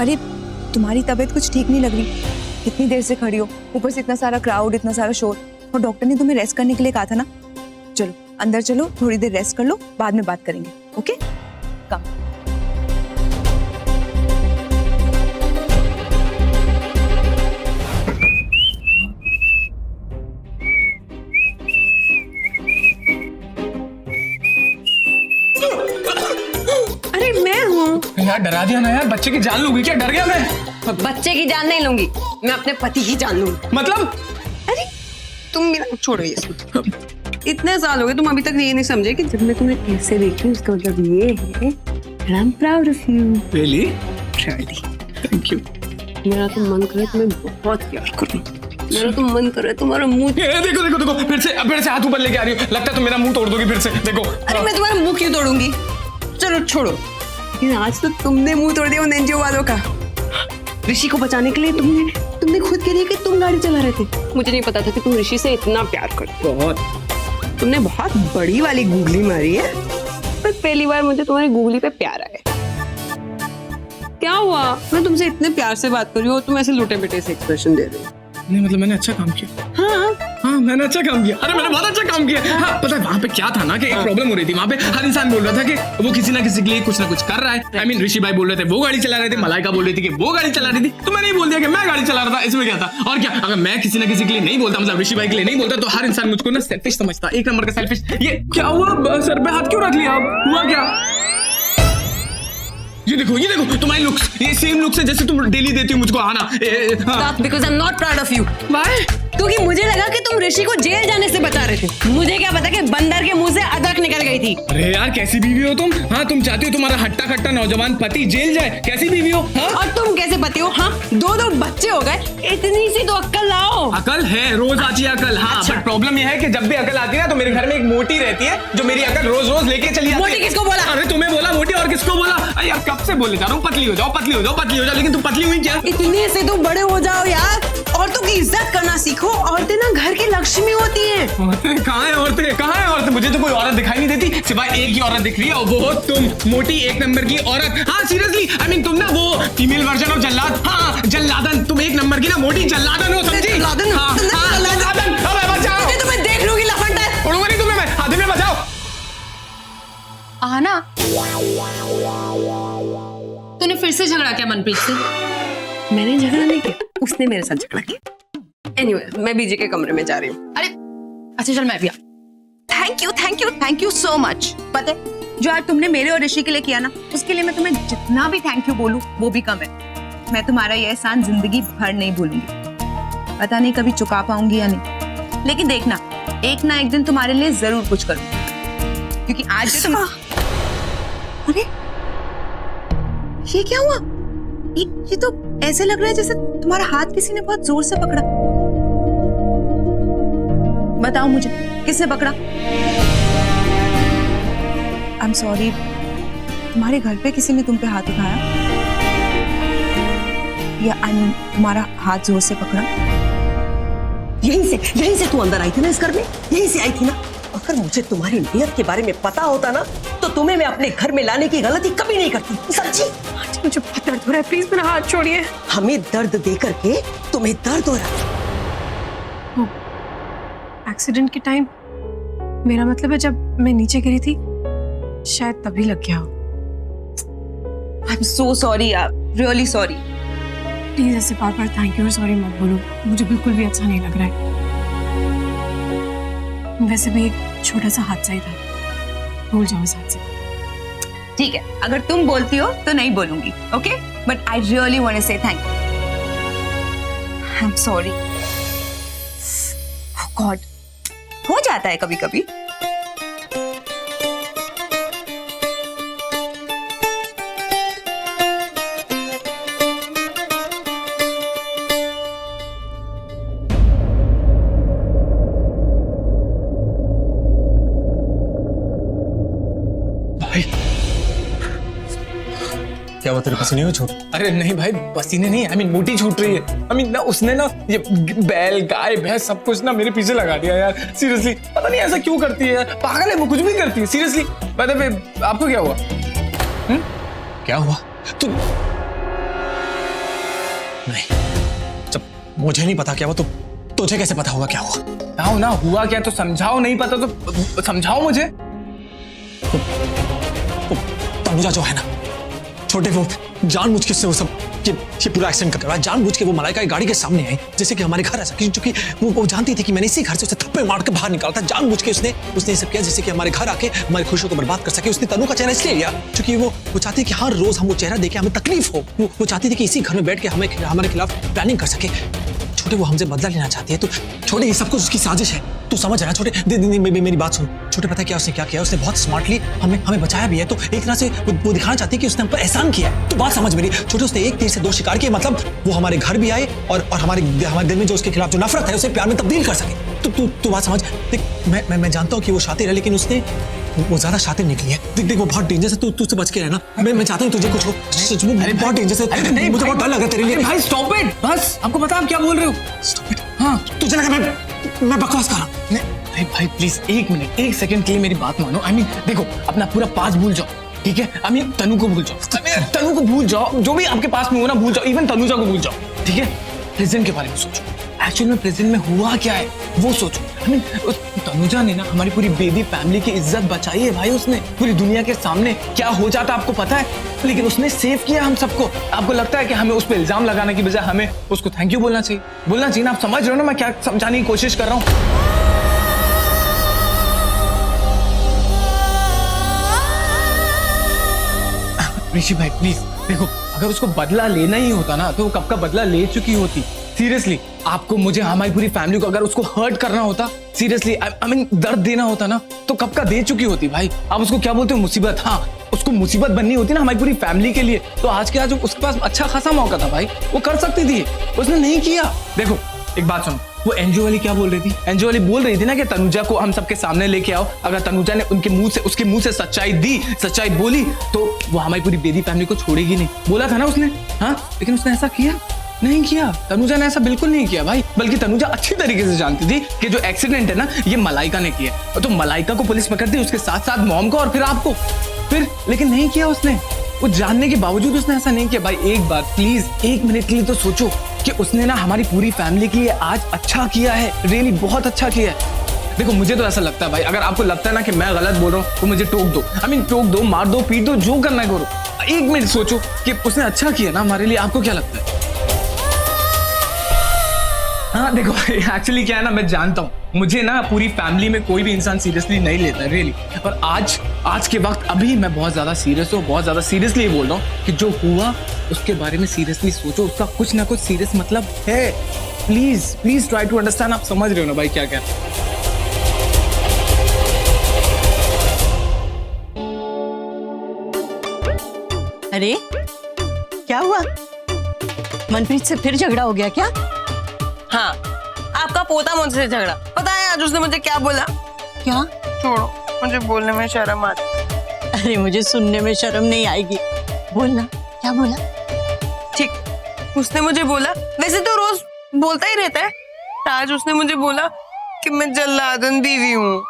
अरे तुम्हारी तबीयत कुछ ठीक नहीं लग रही, कितनी देर से खड़ी हो, ऊपर से इतना सारा क्राउड, इतना सारा शोर, और डॉक्टर ने तुम्हें रेस्ट करने के लिए कहा था ना। चलो अंदर चलो, थोड़ी देर रेस्ट कर लो, बाद में बात करेंगे। ओके कम। अरे मैं हूँ यार, डरा दिया ना यार, बच्चे की जान लूंगी क्या? डर गया मैं। बच्चे की जान नहीं लूंगी, मैं अपने पति की जान लूंगी। मतलब? अरे तुम मेरा छोड़ो ये सब। इतने साल हो गए, तुम अभी तक ये नहीं समझे कि जब मैं तुम्हें कैसे देखी उसका मतलब ये है I am proud of you. Really? Thank you. मेरा तो मन करे तुम्हें बहुत प्यार करूं, मेरा तो मन करे तुम्हारा मुंह। देखो देखो देखो, फिर से हाथ ऊपर लेके आ रही हो, लगता है तुम मेरा मुंह तोड़ दोगी फिर से। देखो अरे मैं तुम्हारा मुंह क्यों तोड़ूंगी? चलो छोड़ो, लेकिन आज तो तुमने मुंह तोड़ दिया उन एनजीओ वालों का। ऋषि को बचाने के लिए तुमने खुद कह दिया कि तुम गाड़ी चला रहे थे। मुझे नहीं पता था कि तुम ऋषि से इतना प्यार करते हो। बहुत तुमने बहुत बड़ी वाली गूगली मारी है, पर पहली बार मुझे तुम्हारी गूगली पे प्यार आया। क्या हुआ? मैं तुमसे इतने प्यार से बात कर रही हूँ और तुम ऐसे लोटे बेटे से एक्सप्रेशन दे रहे हो। नहीं मतलब मैंने अच्छा काम किया। हाँ मैंने अच्छा काम किया। अरे मैंने बहुत अच्छा काम किया। हाँ पता है वहाँ पे क्या था ना कि एक प्रॉब्लम हो रही थी। वहाँ पे हर इंसान बोल रहा था कि वो किसी ना किसी के लिए कुछ ना कुछ कर रहा है। आई मीन ऋषि भाई बोल रहे थे वो गाड़ी चला रहे थे, मलाइका बोल रही थी कि वो गाड़ी चला रही थी, तो मैंने बोल दिया कि मैं गाड़ी चला रहा था। इसमें क्या था? और क्या, अगर मैं किसी ना किसी के लिए नहीं बोलता, मतलब ऋषि भाई के लिए नहीं बोलता, तो हर इंसान मुझको ना सेल्फिश समझता, एक नंबर का सेल्फिश। ये क्या हुआ? सर पे हाथ क्यों रख लिया? हुआ क्या? ये देखो तुम्हारी लुक्स, ये सेम लुक्स है जैसे तुम डेली देती हो मुझको। आना because I am not proud of you. Why? क्योंकि मुझे लगा कि तुम ऋषि को जेल जाने से बचा रहे थे। मुझे क्या पता कि बंदर के मुंह से अदरक निकल गई थी। अरे यार कैसी बीवी हो तुम? हाँ तुम चाहती हो तुम्हारा हट्टा कट्टा नौजवान पति जेल जाए? कैसी बीवी हो? हाँ? और तुम कैसे पति हो? हाँ, दो बच्चे हो गए, इतनी सी तो अक्ल लाओ। अकल है, रोज आती है अकल। हाँ अच्छा। बट प्रॉब्लम यह है कि जब भी अकल आती है ना तो मेरे घर में एक मोटी रहती है जो मेरी अकल रोज रोज लेके चली जाती है। मोटी किसको बोला? अरे तुम्हें बोला मोटी, और किसको बोला? अरे यार कब से बोले जा रहा हूँ पतली हो जाओ, पतली हो जाओ, पतली हो जाओ, लेकिन तुम पतली हुई क्या? इतने से तो बड़े हो जाओ यार, औरतों की इज्जत करना सीखो। औरतें ना घर की लक्ष्मी होती हैं। औरतें कहाँ है? औरतें कहाँ है? औरतें मुझे तो कोई औरत दिखाई नहीं देती, सिवाय एक ही औरत दिख रही है और वो तुम, मोटी एक नंबर की औरत। हाँ सीरियसली, आई मीन तुम ना वो फीमेल वर्जन ऑफ जल्लाद। हाँ जल्लादन, तुम एक नंबर की ना मोटी जल्लादन हो, समझी? जल्लादन? हाँ, हाँ, जल्लादन। अबे बचाओ, मुझे तुम्हें देख लूंगी लफंडा। छोड़ूंगा नहीं तुम्हें मैं। हाथ में बचाओ। आना, तूने फिर से झगड़ा किया मनप्रीत से? मैंने झगड़ा नहीं किया, उसने मेरे साथ झगड़ा किया। एनीवे, मैं बीजी के कमरे में जा रही हूँ। अरे अच्छा चल मैं भी आ। Thank you so much. पता है जो आज तुमने मेरे और ऋषि के लिए किया ना, उसके लिए मैं तुम्हें जितना भी थैंक यू बोलूं वो भी कम है। मैं तुम्हारा ये एहसान जिंदगी भर नहीं भूलूंगी। पता नहीं कभी चुका पाऊंगी या नहीं, लेकिन देखना एक ना एक दिन तुम्हारे लिए जरूर कुछ करूंगी, क्योंकि आज जो तुम। अरे ये क्या हुआ? ये तो ऐसे लग रहा है जैसे तुम्हारा हाथ किसी ने बहुत जोर से पकड़ा। बताओ मुझे किसने पकड़ा? आई एम सॉरी, तुम्हारे घर पे किसी ने तुम पे हाथ उठाया या तुम्हारा हाथ जोर से पकड़ा? यहीं से तू अंदर आई थी ना इस घर में, यहीं से आई थी ना। अगर मुझे तुम्हारी नीयत के बारे में पता होता ना तो तुम्हें मैं अपने घर में लाने की गलती कभी नहीं करती, समझी? मुझे बहुत दर्द हो रहा है, प्लीज मेरा हाथ छोड़िए। हमें दर्द दे करके तुम्हें दर्द हो रहा है। एक्सीडेंट के टाइम, मेरा मतलब है जब मैं नीचे गिरी थी शायद तभी लग गया हो। आई एम सो सॉरी यार, रियली सॉरी। प्लीज ऐसे बार बार थैंक यू और सॉरी मत बोलो, मुझे बिल्कुल भी अच्छा नहीं लग रहा है। वैसे भी एक छोटा सा हादसा ही था, भूल जाओ इस हादसे। ठीक है, अगर तुम बोलती हो तो नहीं बोलूंगी, okay? But I really want to say thank you. I am sorry. God, हो जाता है कभी कभी। क्या वो तेरे पसीने में छूट? अरे नहीं भाई, पसीने नहीं, आई मीन मोटी छूट रही है। आई मीन ना उसने ना ये बैल गाय भैंस सब कुछ ना मेरे पीछे लगा दिया यार। सीरियसली पता नहीं ऐसा क्यों करती है, पागल है वो, कुछ भी करती है। सीरियसली पता है आपको क्या हुआ? क्या हुआ? तू नहीं, जब मुझे नहीं पता क्या हुआ तो तुझे कैसे पता होगा क्या हुआ? बताओ ना हुआ क्या तो समझाओ, नहीं पता तो समझाओ मुझे। वो तनुजा जो है ना, छोटे, वो जानबूझ के उसने वो सब ये पूरा एक्सीडेंट कर रहा है। जानबूझ के वो मलाइका की गाड़ी के सामने आई, जैसे कि हमारे घर आ सके, क्योंकि वो जानती थी कि मैंने इसी घर से उसे थप्पड़ मार के बाहर निकाला था। जानबूझ के उसने ये सब किया जैसे कि हमारे घर आके हमारी खुशियों को बर्बाद कर सके। उसने तनु का चेहरा इसलिए लिया क्योंकि वो चाहती कि हर रोज हम वो चेहरा देखे हमें तकलीफ हो। वो चाहती थी कि इसी घर में बैठ के हमारे खिलाफ प्लानिंग कर सके। छोटे, वो हमसे बदला लेना चाहती है। तो छोटे, ये सब कुछ उसकी साजिश है, तू समझ रहा है छोटे? मेरी बात सुन छोटे, पता है क्या उसने क्या किया? उसने बहुत स्मार्टली हमें बचाया भी है। तो एक तरह से वो दिखाना चाहती है कि उसने हम पर एहसान किया है। तो बात समझ मेरी छोटे, उसने एक तीर से दो शिकार किए, मतलब वो हमारे घर भी आए और हमारे दिल में जो उसके खिलाफ जो नफरत है उसे प्यार में तब्दील कर सके। तो तू बात समझ। देख, मैं जानता हूँ कि वो शातिर है, लेकिन उसने वो ज्यादा शातिर निकली है। देख वो बहुत डेंजरस है, तू उससे बच के रहना। मैं चाहता हूँ तुझे कुछ हो। सच में बहुत डेंजरस है, मुझे बहुत डर लग रहा है तेरे लिए। भाई स्टॉप इट, बस आपको पता आप क्या बोल रहे हो? Stop it. हाँ तुझे लगा मैं बकवास कर रहा हूँ? नहीं भाई प्लीज एक मिनट, एक सेकंड के लिए मेरी बात मानो। आई मीन देखो, अपना पूरा पास भूल जाओ, ठीक है? आई मीन तनु को भूल जाओ, तनु को भूल जाओ, जो भी आपके पास में हो ना भूल जाओ, इवन तनुजा को भूल जाओ, ठीक है? प्रेजेंट के बारे में सोचो, एक्चुअल में प्रेजेंट में हुआ क्या है वो सोचो। आई मीन तनुजा ने ना हमारी पूरी बेबी फैमिली की इज्जत बचाई है भाई। उसने पूरी दुनिया के सामने क्या हो जाता आपको पता है, लेकिन उसने सेव किया हम सबको। आपको लगता है कि हमें उस पर इल्जाम लगाने की बजाय हमें उसको थैंक यू बोलना चाहिए ना? आप समझ रहे हो ना मैं क्या समझाने की कोशिश कर रहा हूँ? ऋषि भाई प्लीज देखो, अगर उसको बदला लेना ही होता ना तो वो कब का बदला ले चुकी होती। सीरियसली आपको, मुझे, हमारी पूरी फैमिली को अगर उसको हर्ट करना होता, सीरियसली आई मीन दर्द देना होता ना, तो कब का दे चुकी होती भाई। आप उसको क्या बोलते हो, मुसीबत? हाँ, उसको मुसीबत बननी होती ना हमारी पूरी फैमिली के लिए, तो आज के आज उसके पास अच्छा खासा मौका था भाई, वो कर सकती थी, उसने नहीं किया। देखो एक बात सुनो, वो एनजीओ वाली क्या बोल रही थी? एनजीओ वाली बोल रही थी ना कि तनुजा को हम सबके सामने लेके आओ। अगर तनुजा ने उसके मुंह से सच्चाई बोली तो वो हमारी पूरी बेबी फैमिली को छोड़ेगी नहीं, बोला था ना उसने। हाँ, लेकिन उसने ऐसा किया नहीं किया। तनुजा ने ऐसा बिल्कुल नहीं किया भाई, बल्कि तनुजा अच्छी तरीके से जानती थी कि जो एक्सीडेंट है ना ये मलाइका ने किया, और तो मलाइका को पुलिस पकड़ती, उसके साथ साथ मॉम को और फिर आपको, लेकिन नहीं किया उसने। वो जानने के बावजूद उसने ऐसा नहीं किया। भाई एक बार प्लीज एक मिनट के लिए तो सोचो कि उसने ना हमारी पूरी फैमिली के लिए आज अच्छा किया है, रियली बहुत अच्छा किया है। देखो मुझे तो ऐसा लगता है भाई, अगर आपको लगता है ना कि मैं गलत बोल रहा हूँ तो मुझे टोक दो, आई मीन टोक दो, मार दो, पीट दो, जो करना है करो। एक मिनट सोचो कि उसने अच्छा किया ना हमारे लिए, आपको क्या लगता है? हाँ देखो एक्चुअली क्या है ना, मैं जानता हूँ मुझे ना पूरी फैमिली में कोई भी इंसान सीरियसली नहीं लेता रियली, पर आज के वक्त अभी मैं बहुत ज्यादा सीरियस हूँ, बहुत ज्यादा सीरियसली बोल रहा हूँ कि जो हुआ उसके बारे में सीरियसली सोचो, उसका कुछ ना कुछ सीरियस मतलब है। Please try to understand. आप समझ रहे हो ना भाई क्या क्या? अरे क्या हुआ, मनप्रीत से फिर झगड़ा हो गया क्या? हाँ, आपका पोता मुझसे झगड़ा, पता है आज उसने मुझे क्या बोला? क्या? छोड़ो, मुझे बोलने में शर्म आती। अरे मुझे सुनने में शर्म नहीं आएगी, बोलना, क्या बोला? ठीक, उसने मुझे बोला, वैसे तो रोज बोलता ही रहता है, आज उसने मुझे बोला कि मैं जल्लादन बीवी हूँ।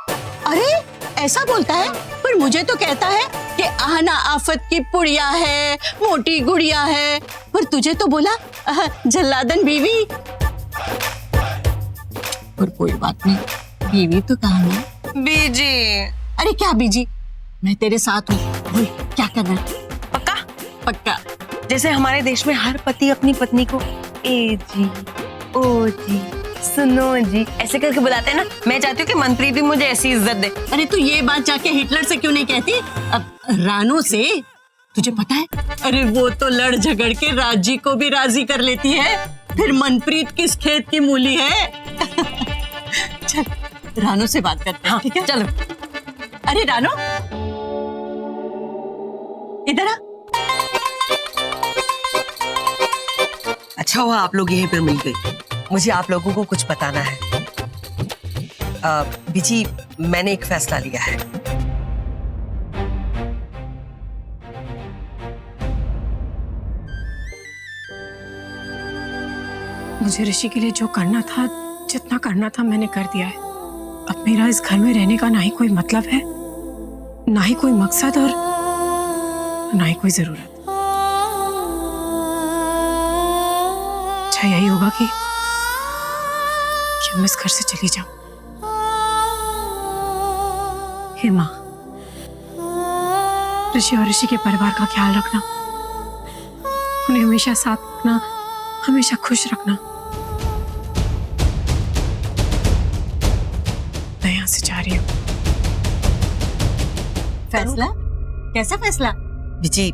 अरे ऐसा बोलता है, पर मुझे तो कहता है कि आना आफत की पुड़िया है, मोटी गुड़िया है, पर तुझे तो बोला जल्लादन बीवी। पर कोई बात नहीं, बीवी तो कहा मैं। बीजी। अरे क्या बीजी, मैं तेरे साथ हूँ, बोल क्या करना है? पक्का? पक्का। जैसे हमारे देश में हर पति अपनी पत्नी को ए जी, ओ जी, सुनो जी ऐसे करके बुलाते हैं ना, मैं चाहती हूँ कि मनप्रीत भी मुझे ऐसी इज्जत दे। अरे तू ये बात जाके हिटलर से क्यों नहीं कहती, अब रानो से? तुझे पता है, अरे वो तो लड़ झगड़ के राजी को भी राजी कर लेती है, फिर मनप्रीत किस खेत की मूली है। चल रानो से बात करते हैं, ठीक है? चलो। अरे रानो इधर आ। अच्छा हुआ आप लोग यहीं पर मिल गए, मुझे आप लोगों को कुछ बताना है। बीजी, मैंने एक फैसला लिया है। मुझे ऋषि के लिए जो करना था, जितना करना था मैंने कर दिया है। अब मेरा इस घर में रहने का ना ही कोई मतलब है, ना ही कोई मकसद और ना ही कोई जरूरत। अच्छा यही होगा कि मैं इस घर से चली जाऊं। हे माँ, ऋषि और ऋषि के परिवार का ख्याल रखना, उन्हें हमेशा साथ रखना, हमेशा खुश रखना। मैं यहाँ से जा रही हूँ। फैसला? कैसा फैसला? बीजी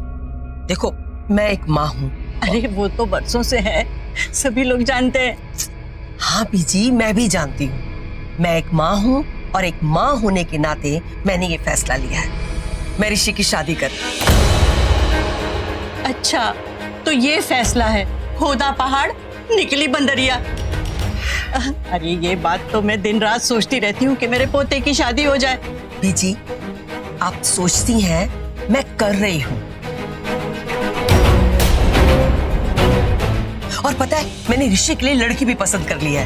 देखो, मैं एक माँ हूँ। अरे वो तो बरसों से है, सभी लोग जानते हैं। हाँ बीजी, मैं भी जानती हूँ। मैं एक माँ हूँ और एक माँ होने के नाते मैंने ये फैसला लिया है, मैं ऋषि की शादी कर। अच्छा, तो ये फैसला है, खोदा पहाड़ निकली बंदरिया। अरे ये बात तो मैं दिन रात सोचती रहती हूँ कि मेरे पोते की शादी हो जाए। बीजी आप सोचती हैं, मैं कर रही हूँ। और पता है, मैंने ऋषि के लिए लड़की भी पसंद कर ली है।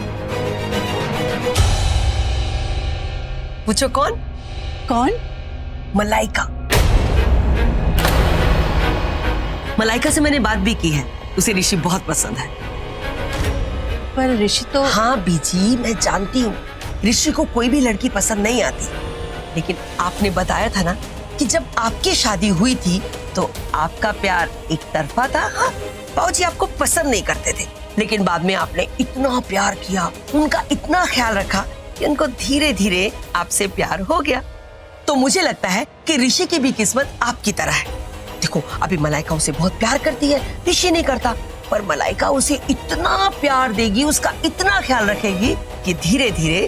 पूछो कौन? कौन? मलाइका। मलाइका से मैंने बात भी की है, उसे ऋषि बहुत पसंद है। पर ऋषि तो हाँ बीजी, मैं जानती हूँ ऋषि को कोई भी लड़की पसंद नहीं आती, लेकिन आपने बताया था ना कि जब आपकी शादी हुई थी तो आपका प्यार एक तरफा था। हाँ, बाबूजी आपको पसंद नहीं करते थे, लेकिन बाद में आपने इतना प्यार किया, उनका इतना ख्याल रखा कि उनको धीरे धीरे आपसे प्यार हो गया। तो मुझे लगता है कि ऋषि की भी किस्मत आपकी तरह है। देखो, अभी मलाइका उसे बहुत प्यार करती है, ऋषि नहीं करता, पर मलाइका उसे इतना प्यार देगी, उसका इतना ख्याल रखेगी कि धीरे धीरे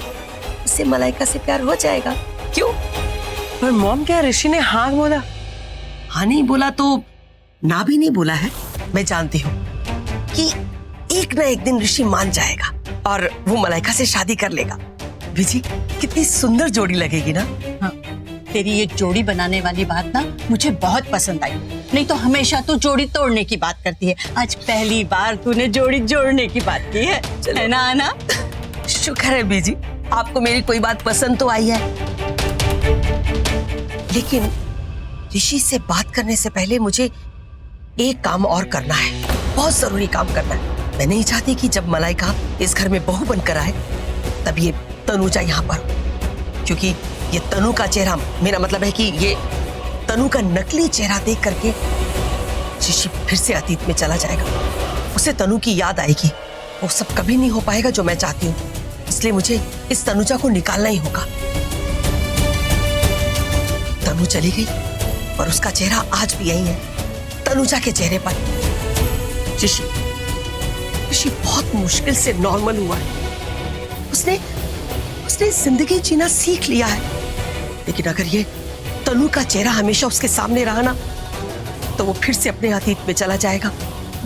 उसे मलाइका से प्यार हो जाएगा। क्यों? पर मॉम, क्या ऋषि ने हाँ बोला? हाँ नहीं बोला तो ना भी नहीं बोला है। मैं जानती हूँ कि एक ना एक दिन ऋषि मान जाएगा और वो मलाइका से शादी कर लेगा। बीजी, कितनी सुंदर जोड़ी लगेगी ना। हाँ, तेरी ये जोड़ी बनाने वाली बात ना मुझे बहुत पसंद आई। नहीं तो हमेशा तू जोड़ी तोड़ने की बात करती है, आज पहली बार तूने जोड़ी जोड़ने की बात की है ना आना? शुक्र है बीजी, आपको मेरी कोई बात पसंद तो आई है। लेकिन ऋषि से बात करने से पहले मुझे एक काम और करना है, बहुत जरूरी काम करना है। मैं नहीं चाहती कि जब मलाइका इस घर में बहू बनकर आए तब ये तनुजा यहाँ पर हो, क्योंकि ये तनु का चेहरा, मेरा मतलब है कि ये तनु का नकली चेहरा देख करके ऋषि फिर से अतीत में चला जाएगा, उसे तनु की याद आएगी। वो सब कभी नहीं हो पाएगा जो मैं चाहती हूँ, इसलिए मुझे इस तनुजा को निकालना ही होगा। तनु चली गई पर उसका चेहरा आज भी यही है, तनुजा के चेहरे पर। ऋषि बहुत मुश्किल से नॉर्मल हुआ है, उसने जिंदगी जीना सीख लिया है, लेकिन अगर ये तनु का चेहरा हमेशा उसके सामने रहा ना तो वो फिर से अपने अतीत में चला जाएगा,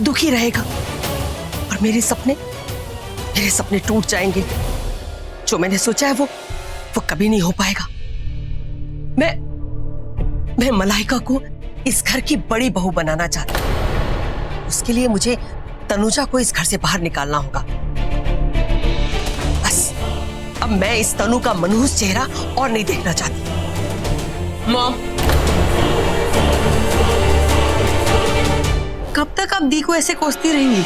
दुखी रहेगा और मेरे सपने टूट जाएंगे। जो मैंने सोचा है वो कभी नहीं हो पाएगा। मैं मलाइका को इस घर की बड़ी बहू बनाना चाहती हूँ, उसके लिए मुझे तनुजा को इस घर से बाहर निकालना होगा। बस अब मैं इस तनु का मनहूस चेहरा और नहीं देखना चाहती। मॉम, कब तक आप दी को ऐसे कोसती रहेंगी?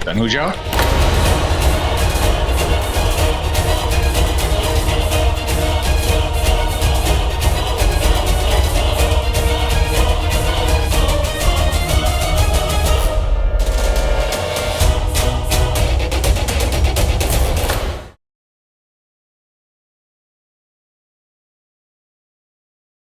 तनुजा,